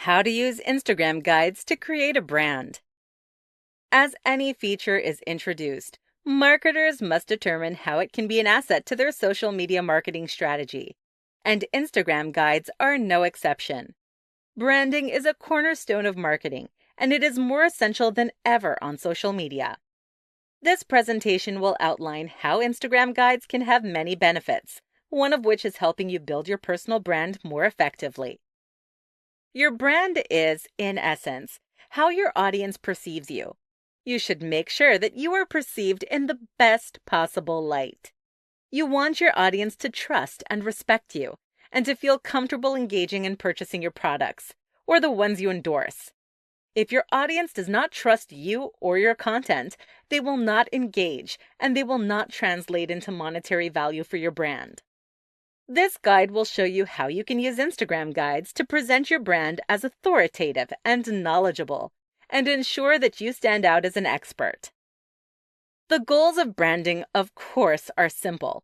How to use Instagram guides to create a brand. As any feature is introduced, marketers must determine how it can be an asset to their social media marketing strategy. And Instagram guides are no exception. Branding is a cornerstone of marketing, and it is more essential than ever on social media. This presentation will outline how Instagram guides can have many benefits, one of which is helping you build your personal brand more effectively. Your brand is, in essence, how your audience perceives you. You should make sure that you are perceived in the best possible light. You want your audience to trust and respect you, and to feel comfortable engaging and purchasing your products, or the ones you endorse. If your audience does not trust you or your content, they will not engage, and they will not translate into monetary value for your brand. This guide will show you how you can use Instagram guides to present your brand as authoritative and knowledgeable, and ensure that you stand out as an expert. The goals of branding, of course, are simple: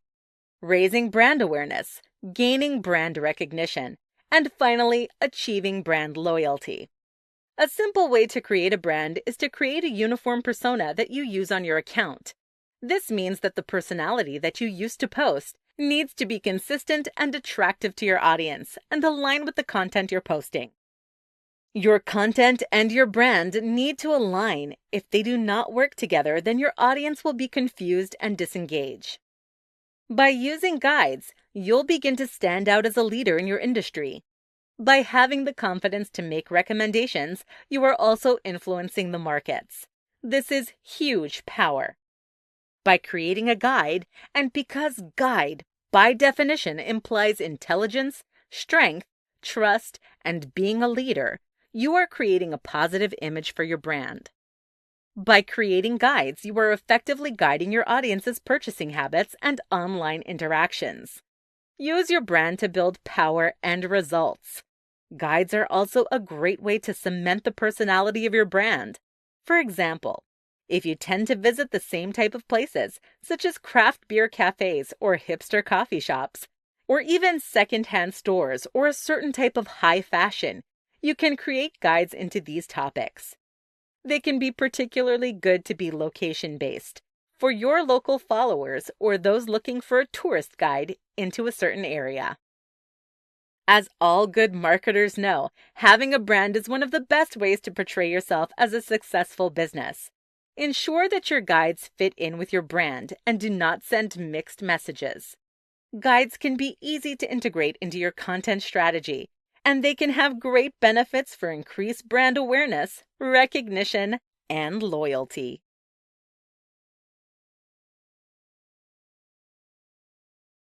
raising brand awareness, gaining brand recognition, and finally, achieving brand loyalty. A simple way to create a brand is to create a uniform persona that you use on your account. This means that the personality that you used to post needs to be consistent and attractive to your audience and align with the content you're posting. Your content and your brand need to align. If they do not work together, then your audience will be confused and disengage. By using guides, you'll begin to stand out as a leader in your industry. By having the confidence to make recommendations, you are also influencing the markets. This is huge power. By creating a guide, and because guide, by definition, implies intelligence, strength, trust, and being a leader, you are creating a positive image for your brand. By creating guides, you are effectively guiding your audience's purchasing habits and online interactions. Use your brand to build power and results. Guides are also a great way to cement the personality of your brand. For example, if you tend to visit the same type of places, such as craft beer cafes or hipster coffee shops, or even secondhand stores or a certain type of high fashion, you can create guides into these topics. They can be particularly good to be location-based, for your local followers or those looking for a tourist guide into a certain area. As all good marketers know, having a brand is one of the best ways to portray yourself as a successful business. Ensure that your guides fit in with your brand and do not send mixed messages. Guides can be easy to integrate into your content strategy, and they can have great benefits for increased brand awareness, recognition, and loyalty.